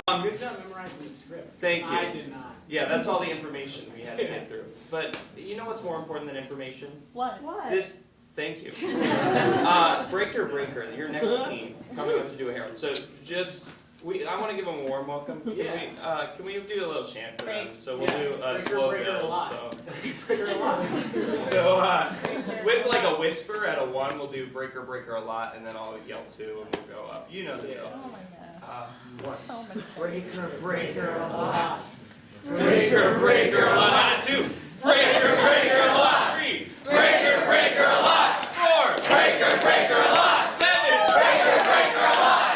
Good job memorizing the script. Thank you. I did not. Yeah, that's all the information we had to get through. But you know what's more important than information? What? Thank you. Breaker, your next team coming up to do a herald. So I want to give them a warm welcome. Can we do a little chant for them? So we'll do a slow build. So with like a whisper at a 1, we'll do breaker a lot, and then I'll yell 2, and we'll go up. You know the deal. Oh my gosh. So many Breaker a lot. Breaker a lot. 2. Breaker a lot. 3. Breaker a lot. 4. Breaker a lot. 7. Breaker a lot.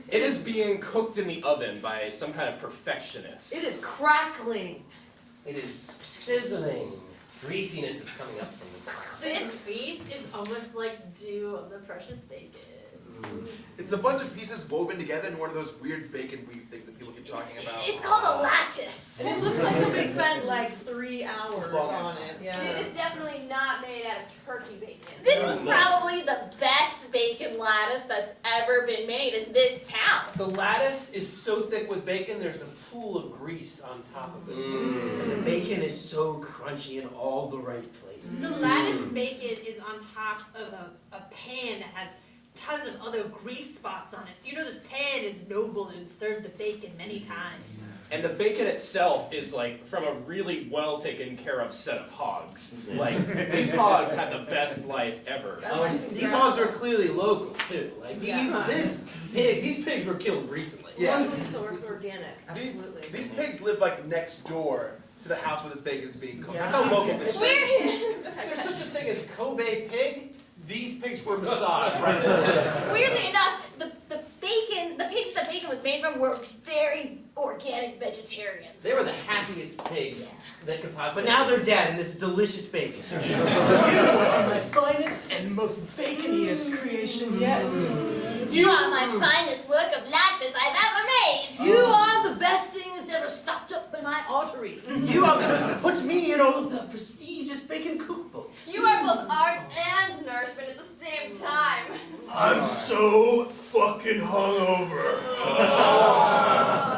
It is being cooked in the oven by some kind of perfectionist. It is crackling. It is sizzling. Greasiness is coming up from the This feast is almost like dew of the precious bacon. It's a bunch of pieces woven together in one of those weird bacon weave things that people keep talking about. It's called a lattice. And it looks like somebody spent like 3 hours on it. Yeah. It is definitely not made out of turkey bacon. This is probably the best bacon lattice that's ever been made in this town. The lattice is so thick with bacon, there's a pool of grease on top of it. And the bacon is so crunchy in all the right places. The lattice bacon is on top of a pan that has tons of other grease spots on it. So you know this pan is noble and served the bacon many times. And the bacon itself is like from a really well taken care of set of hogs. Like these hogs had the best life ever. These hogs are clearly local too. Like these pigs were killed recently. Yeah. Locally sourced, organic. Absolutely. These pigs live like next door to the house where this bacon is being cooked. Yeah. That's how local this shit is. Is there such a thing as Kobe pig? These pigs were massaged right there. Weirdly enough, the pigs that bacon was made from were very organic vegetarians. They were the happiest pigs that could possibly. But now they're dead, and this is delicious bacon. You are my finest and most baconiest creation yet. You are my finest work of lattice I've ever made. You are the best thing that's ever stopped up in my artery. You are going to put me in all of the prestigious bacon cookbooks. You are both art and nourishment at the same time. I'm so fucking hungover.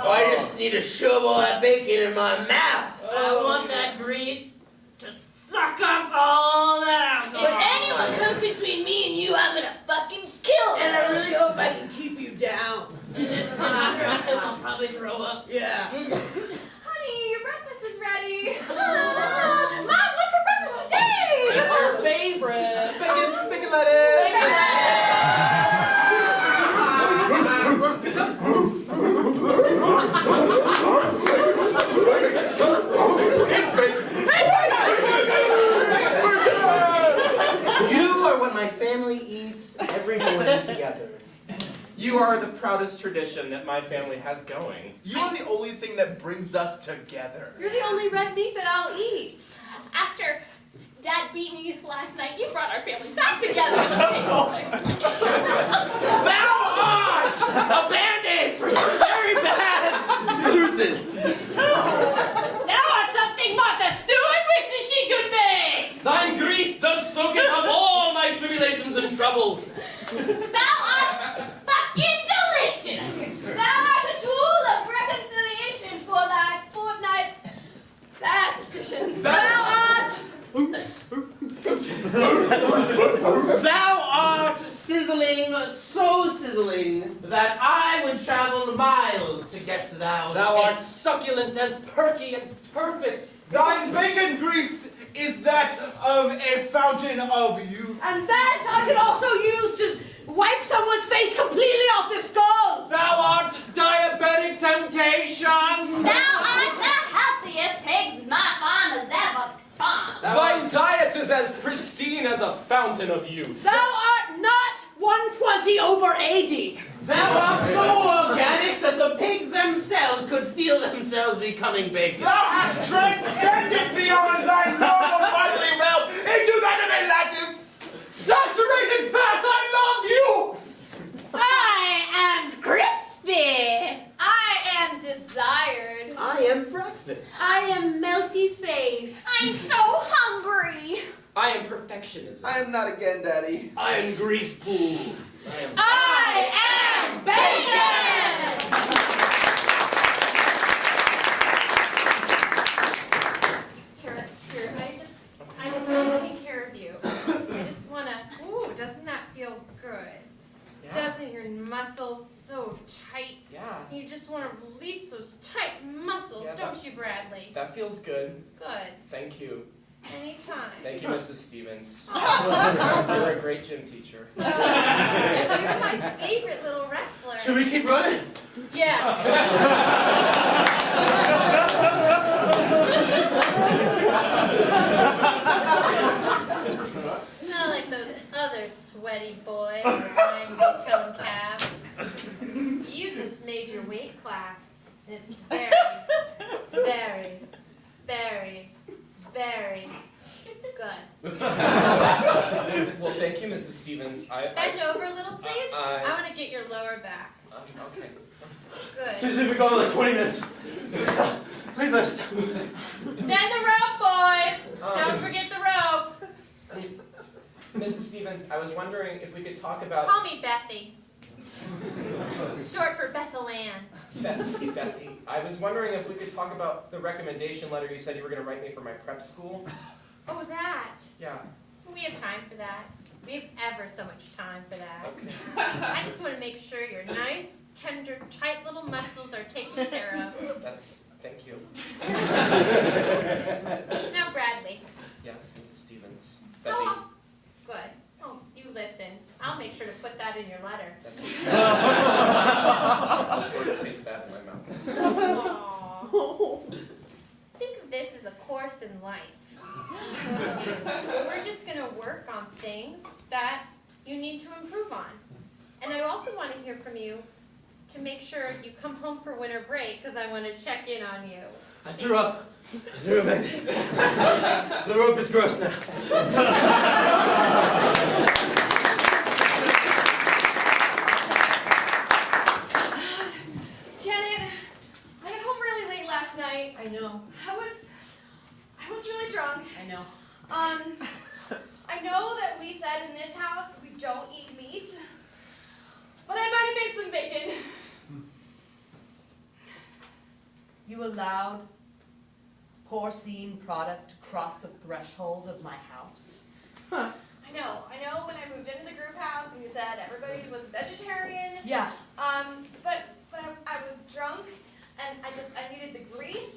I just need to shove all that bacon in my mouth. I want that grease to suck up all that If alcohol. anyone comes between me and you, I'm gonna fucking kill And I them. really hope I can keep you down. And then after I'm done, I'll probably throw up. Yeah. Honey, your breakfast is ready. Mom, what's for breakfast today? It's your favorite. Bacon lettuce! You are what my family eats every morning together. You are the proudest tradition that my family has going. You are the only thing that brings us together. You're the only red meat that I'll eat. After Dad beat me last night, you brought our family back together. Thou art a band-aid for some very bad bruises. Now on something Martha Stewart wishes she could be! Thine grease does so get up all my tribulations and troubles. Thou art fucking delicious. Thou art a tool of reconciliation for thy fortnight's bad decisions. Thou art sizzling, so sizzling, that I would travel miles to get to thou. Thou art succulent and perky and perfect. Thine bacon grease is that of a fountain of youth. And that I could also use to wipe someone's face completely off the skull! Thou art diabetic temptation. Thou art the healthiest pigs my farm has ever farmed. Thine diet is as pristine as a fountain of youth. Thou art not 120/80! Thou art so organic themselves becoming bacon. Thou hast transcended beyond thy normal bodily realm into that of a lattice! Saturated fat, I love you! I am crispy. I am desired. I am breakfast. I am melty face. I'm so hungry. I am perfectionism. I am not again, Daddy. I am grease pool. I am bacon. Here, I just want to take care of you. I just want to, ooh, doesn't that feel good? Doesn't your muscles so tight? Yeah, You just want to release those tight muscles, Yeah, don't you, Bradley? that feels good. Good. Thank you. Anytime. Thank you, Mrs. Stevens. You're a great gym teacher. You're my favorite little wrestler. Should we keep running? Yeah. Not like those other sweaty boys with nice toned calves. You just made your weight class. It's very, very, very, very good. Well, thank you, Mrs. Stevens. Bend over a little, please. I- I want to get your lower back. Okay. Good. Susan, we've gone like 20 minutes. Please let us stop. Bend the rope, boys. Don't forget the rope. Mrs. Stevens, I was wondering if we could talk about Call me Bethy. Short for Bethel Ann. Bethy. I was wondering if we could talk about the recommendation letter you said you were going to write me for my prep school. Oh, that. Yeah. We have time for that. We have ever so much time for that. Okay. I just want to make sure your nice, tender, tight little muscles are taken care of. Thank you. Now, Bradley. Yes, Mrs. Stevens. Bethy. Oh, good. Oh, you listen. I'll make sure to put that in your letter. Those words taste bad in my mouth. Aww. Think of this as a course in life. We're just going to work on things that you need to improve on. And I also want to hear from you to make sure you come home for winter break because I want to check in on you. I threw up. The rope is gross now. Janet, I got home really late last night. I know. I was really drunk. I know. I know that we said in this house we don't eat meat, but I might have made some bacon. You allowed porcine product to cross the threshold of my house? I know when I moved into the group house and you said everybody was vegetarian. Yeah. But I was drunk and I needed the grease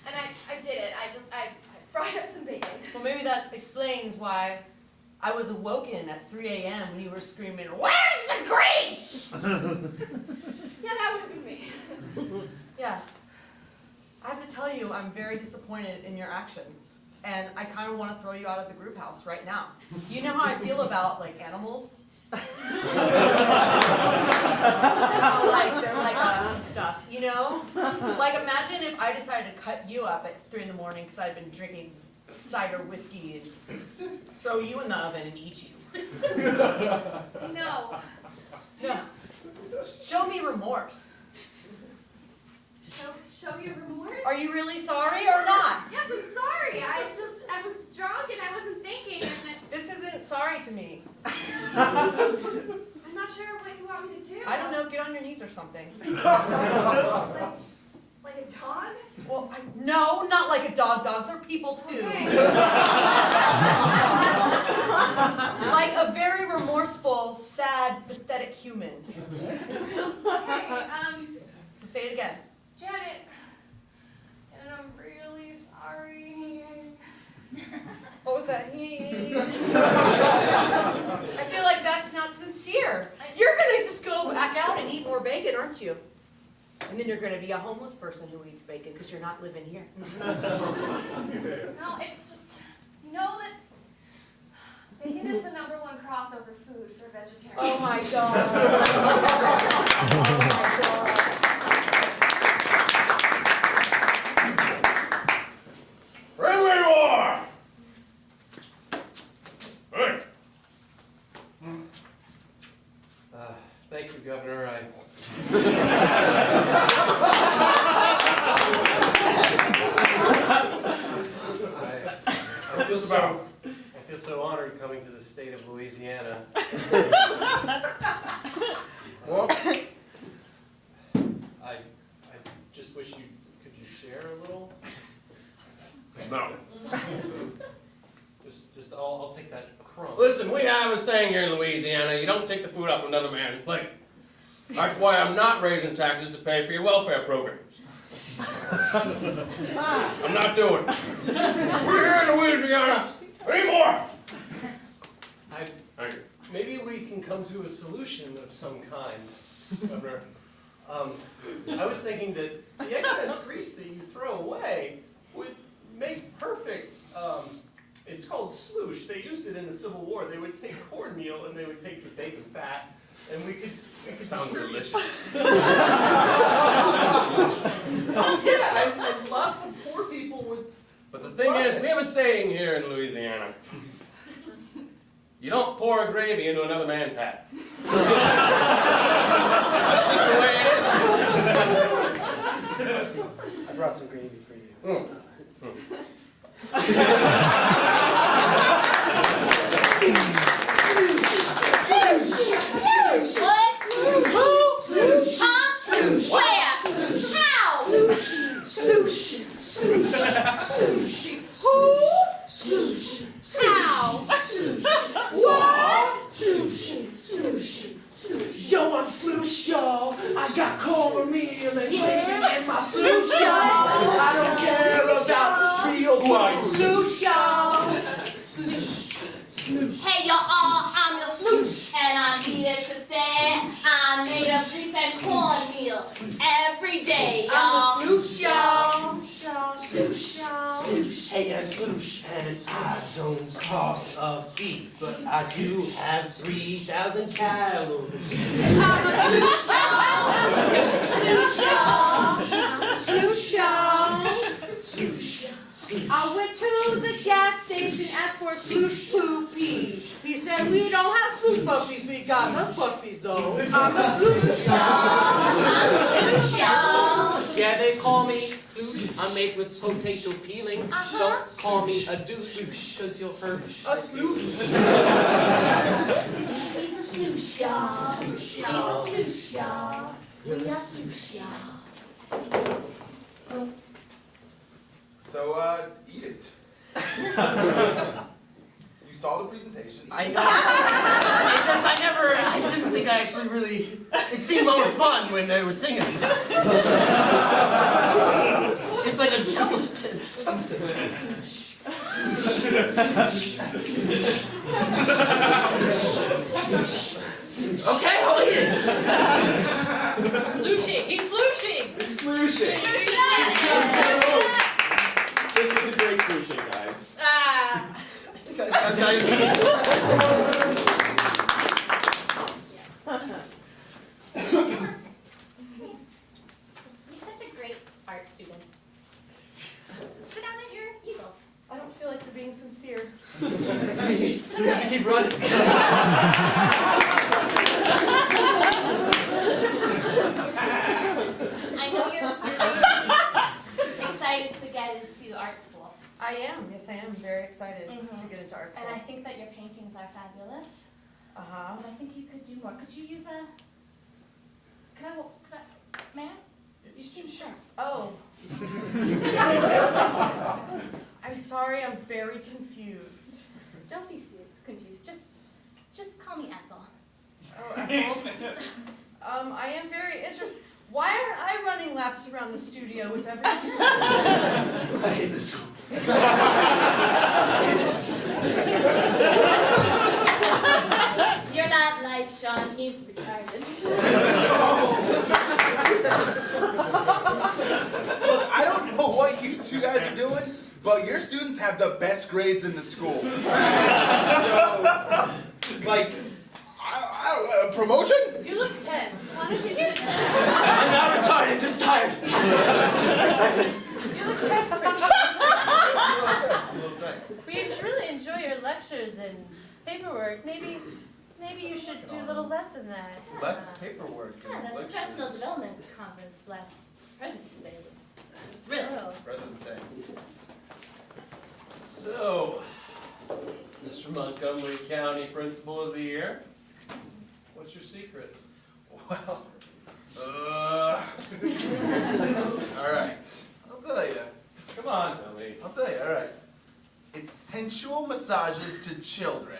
and I did it. I fried up some bacon. Well, maybe that explains why I was awoken at 3 a.m. when you were screaming, "Where's the grease?" Yeah, that would have been me. Yeah. I have to tell you, I'm very disappointed in your actions. And I kind of want to throw you out of the group house right now. You know how I feel about, like, animals? How, like, they're like us and stuff, you know? Like, imagine if I decided to cut you up at 3 in the morning because I'd been drinking cider whiskey and throw you in the oven and eat you. No. No. Show me remorse. Show you remorse? Are you really sorry or not? Yes, I'm sorry. I was drunk and I wasn't thinking. And This isn't sorry to me. I'm not sure what you want me to do. I don't know, get on your knees or something. Like a dog? Well, no, not like a dog. Dogs are people too. Okay. Like a very remorseful, sad, pathetic human. Okay, So say it again. Janet, I'm really sorry. What was that? I feel like that's not sincere. You're gonna just go back out and eat more bacon, aren't you? And then you're gonna be a homeless person who eats bacon because you're not living here. No, it's just, you know that bacon is the #1 crossover food for vegetarians. Oh my god. Oh my god. I feel so honored coming to the state of Louisiana. Well, I just wish could you share a little? No. Just I'll take that crumb. Listen, we have a saying here in Louisiana, you don't take the food off another man's plate. That's why I'm not raising taxes to pay for your welfare programs. I'm not doing it. We're here in Louisiana anymore. Thank you. Maybe we can come to a solution of some kind, Governor. I was thinking that the excess grease that you throw away would make perfect, it's called sloosh. They used it in the Civil War. They would take cornmeal and they would take the bacon fat, and we could Sounds distribute- delicious. Oh yeah, and lots of poor people would. But the thing is, we have a saying here in Louisiana. You don't pour a gravy into another man's hat. That's just the way it is. I brought some gravy for you. What? Who? Huh? Where? How? Sushi. Sushi. Who? Sushi. How? What? Sushi. Sushi. Yo, I'm Sloosh, y'all. I got cornmeal and gravy in my Sloosh, y'all. I don't care about real Sloosh, y'all. Hey y'all, I'm your Sloosh, and I'm here to say I'm made of grease and cornmeal every day, y'all. I'm the Sloosh, y'all. Sloosh, y'all. Hey, I'm Sloosh, and I don't cost a fee, but I do have 3,000 calories. I'm a Sloosh, y'all. Sloosh, y'all. I went to the gas station, asked for a sloosh poopy. He said, we don't have sloosh puppies, we got us puppies though. I'm a sloosh, I'm a Sloosh, y'all. Yeah, they call me Sloosh. I'm made with potato peelings. Don't call me a douche, because you'll hurt. A sloosh. He's a Sloosh, y'all. He's a Sloosh, y'all. We are Sloosh, y'all. So, eat it. You saw the presentation. I know. I didn't think I actually really, it seemed more fun when they were singing. It's like a gelatin or something. Okay, I'll eat it. Slooshing. He's slooshing. It's slooshing. This is a great slooshing, guys. Ah. I think I got diabetes. You're such a great art student. Sit down at your easel. I don't feel like you're being sincere. Do we have to keep running? I know you're excited to get into art school. I am, yes I am very excited Mhm. to get into art school. And I think that your paintings are fabulous. Uh-huh. But I think you could do more. Could you use a... Ma'am? You seem tense. Oh. I'm sorry, I'm very confused. Don't be confused. Just call me Ethel. Oh, Ethel. I am very interested. Why aren't I running laps around the studio with everyone? I hate this school. You're not like Sean. He's retarded. Look, I don't know what you two guys are doing, but your students have the best grades in the school. So, like, I don't know, promotion? You look tense. Why don't you sit I'm not retarded, just tired. You look tense. We really enjoy your lectures and paperwork. Maybe Maybe you should do a little less than that. Less paperwork. Yeah, and the lectures. professional development conference last President's Day was really cool. President's Day. So, Mr. Montgomery County Principal of the Year, what's your secret? Well, all right. I'll tell you. Come on, Billy. I'll tell you. All right. It's sensual massages to children.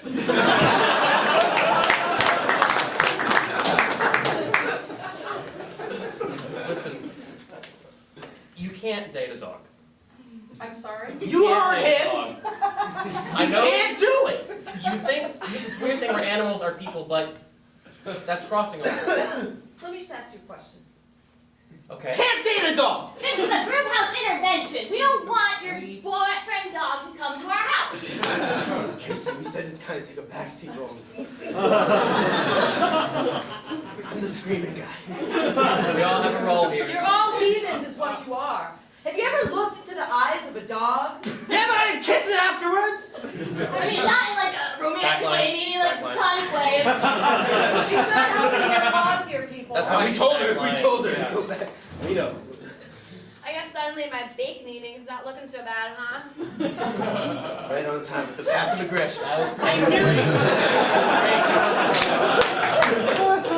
Listen, you can't date a dog. I'm sorry? You can't heard date a him. dog. I You know can't do it. you think this weird thing where animals are people, but that's crossing over. Let me just ask you a question. Okay. Can't date a dog. This is a group house intervention. We don't want your boyfriend dog to come to our house. Jason, we said to kind of take a backseat role. I'm the screaming guy. We all have a role here. You're all heathens is what you are. Have you ever looked into the eyes of a dog? Yeah, but I didn't kiss it afterwards. I mean, not in like a romantic way, maybe like Backline. platonic way. She's not helping your cause here, people. That's We why told her. Backline, We told her yeah. to go back. We know. I guess suddenly my bacon eating's not looking so bad, huh? Right on time with the passive aggression. That was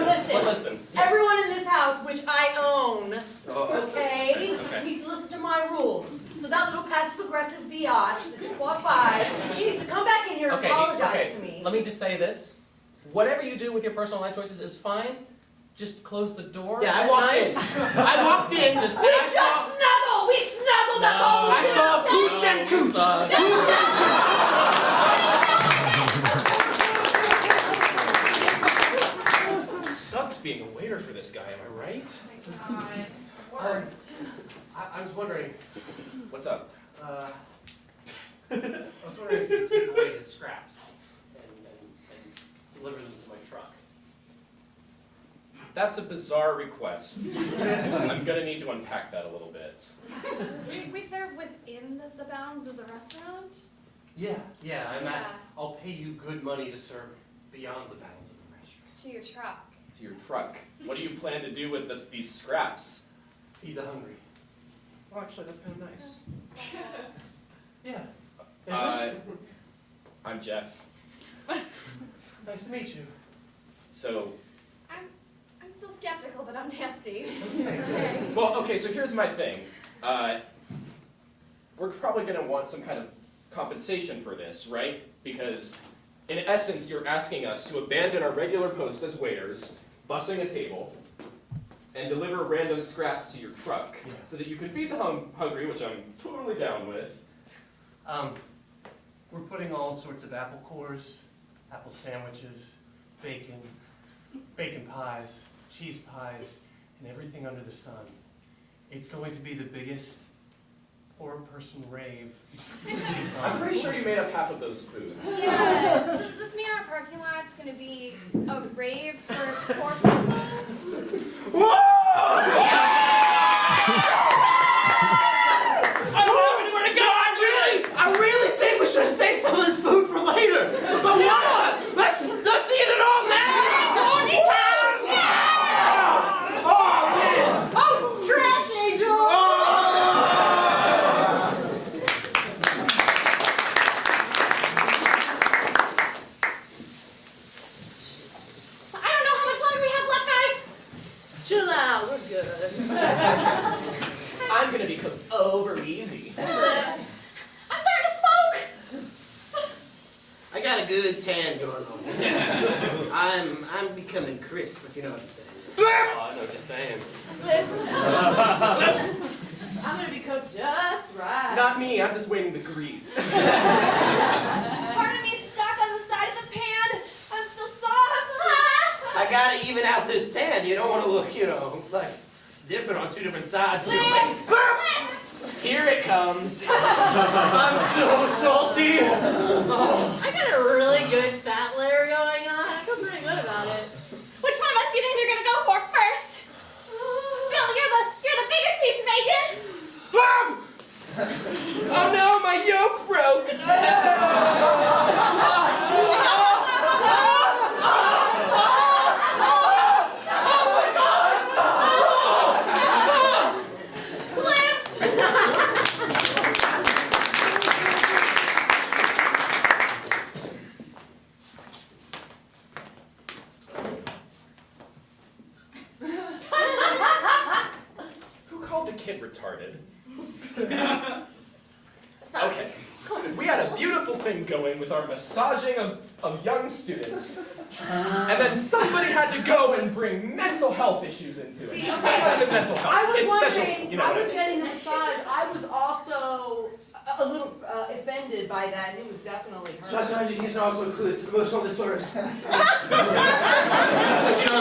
Listen, But listen, everyone in this house, which I own, Oh. okay, needs to listen to my rules. So that little passive-aggressive biatch that just walked by, she needs to come back in here and okay, apologize to me. let me just say this. Whatever you do with your personal life choices is fine. Just close the door. Yeah, I at walked night. in. I walked in. Just- We just snuggled! We snuggled, that's all we I did! saw a pooch and cooch. Sucks being a waiter for this guy, am I right? I was wondering, What's up? I was wondering if you could take away his scraps and deliver them to my truck. That's a bizarre request. I'm gonna need to unpack that a little bit. We serve within the bounds of the restaurant? Yeah, I'm Yeah. asking, I'll pay you good money to serve beyond the bounds of the restaurant. To your truck. To your truck. What do you plan to do with these scraps? Feed the hungry. Oh, actually, that's kind of nice. Yeah. I'm Jeff. Nice to meet you. So, I'm still skeptical, but I'm Nancy. well, okay, so here's my thing. We're probably gonna want some kind of compensation for this, right? Because, in essence, you're asking us to abandon our regular post as waiters, bussing a table, and deliver random scraps to your truck, Yeah. so that you can feed the hungry, which I'm totally down with. We're putting all sorts of apple cores, apple sandwiches, bacon pies, cheese pies, and everything under the sun. It's going to be the biggest poor person rave. I'm pretty sure you made up half of those foods. Yeah. Does this mean our parking lot's gonna be a rave for poor people? I don't have anywhere to go. I really think we should have saved some of this food for later. But why not? Let's eat it all now. Party time! Oh man. Oh, trash angel! I don't know how much longer we have left, guys. Chill out, we're good. I'm gonna be cooked over easy. I'm starting to smoke. I got a good tan going on. I'm becoming crisp, if you know what I'm saying. Oh, I know what you're saying. I'm gonna be cooked just right. Not me, I'm just waiting the grease. Part of me's stuck on the side of the pan. I'm still soft. I gotta even out this tan. You don't want to look, like different on two different sides. Here it comes. I'm so salty. I got a really good fat layer going on. I feel pretty good about it. Which one of us do you think you're gonna go for first? Bill, you're the biggest piece of bacon. Oh no, my yoke broke. kid retarded. Sorry. Okay. We had a beautiful thing going with our massaging of young students. And then somebody had to go and bring mental health issues into it. See, That's not even mental health. I was it's wondering, special, you know I what was I mean? getting a massage, I was also a little offended by that, and it was definitely So her. Sergeant, these also includes emotional disorders. So,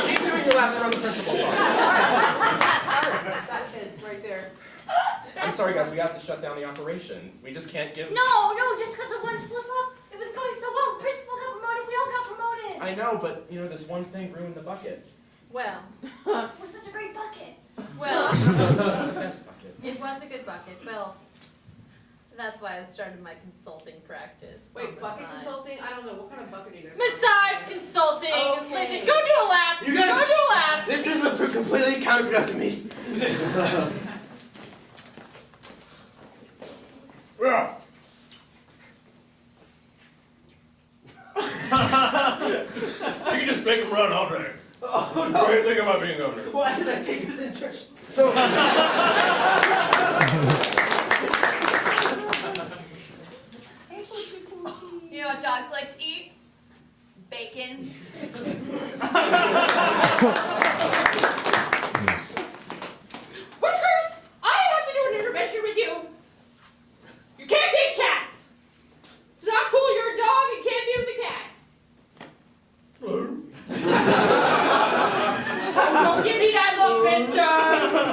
keep doing your laps around the principal's office. That kid right there. I'm sorry, guys, we have to shut down the operation. We just can't give... No, just because of one slip up. It was going so well. Principal got promoted. We all got promoted. I know, but, you know, this one thing ruined the bucket. Well, It was such a great bucket. well, It was the best bucket. it was a good bucket. Well, that's why I started my consulting practice. on Wait, the bucket side. consulting? I don't know, what kind of bucketing is Massage consulting. Okay. Listen, go do a lap. You guys- Go do a lap. This is completely counterproductive to me. You can just make them run all day. Oh What do no! you think about being owner? Why did I take this interest? You know what dogs like to eat? Bacon. Whiskers, I have to do an intervention with you. You can't date cats. It's not cool. You're a dog and can't be with a cat. Don't give me that look, mister.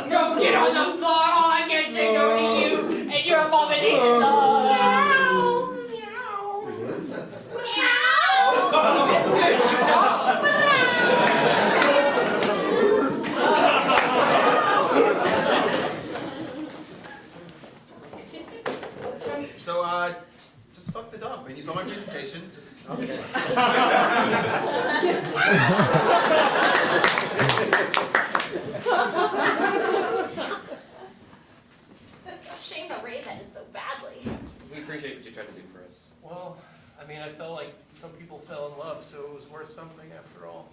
Don't get on the floor. Oh, I can't say no to you and your abomination dog. So, just fuck the dog, man. You saw my presentation. Just, okay. Shame the Ray that did so badly. We appreciate what you tried to do for us. Well, I mean, I felt like some people fell in love, so it was worth something after all.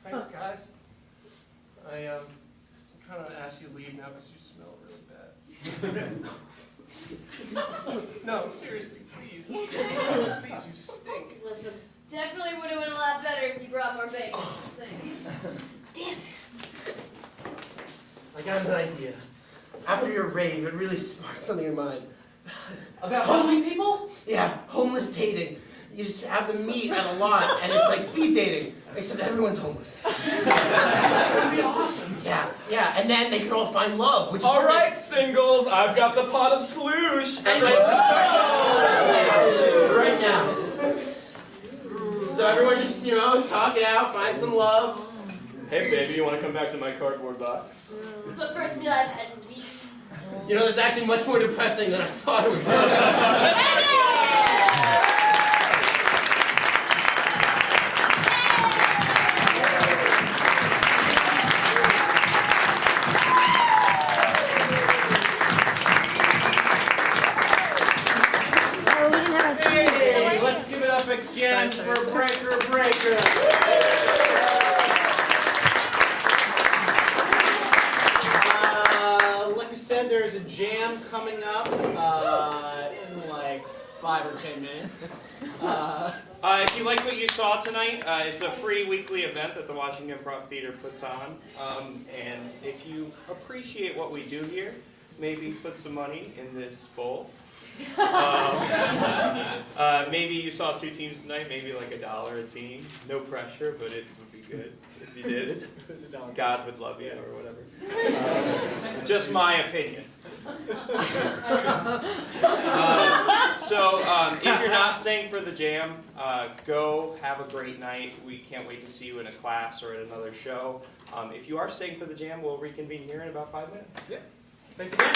Thanks, guys. I'm trying to ask you to leave now because you smell really bad. No, seriously, please. Please, you stink. Listen, definitely would have went a lot better if you brought more bacon. Just saying. Damn it. I got an idea. After your rave, it really sparked something in mind. About homely people? Yeah, homeless dating. You just have them meet at a lot, and it's like speed dating, except everyone's homeless. That would be awesome. Yeah, and then they could all find love, which is All what right, singles, I've got the pot of sloosh. they... Right now. So everyone just, talk it out, find some love. Hey, baby, you want to come back to my cardboard box? This is the first meal I've had in weeks. It's actually much more depressing than I thought it would be. Hey, let's give it up again for Breaker Breaker. Like we said, there's a jam coming up in like 5 or 10 minutes. If you like what you saw tonight, it's a free weekly event that the Washington Improv Theater puts on. And if you appreciate what we do here, maybe put some money in this bowl. Maybe you saw 2 teams tonight, maybe like $1 a team. No pressure, but it would be good if you did it. God would love you or whatever. Just my opinion. If you're not staying for the jam, go have a great night. We can't wait to see you in a class or at another show. If you are staying for the jam, we'll reconvene here in about 5 minutes. Yeah. Thanks again.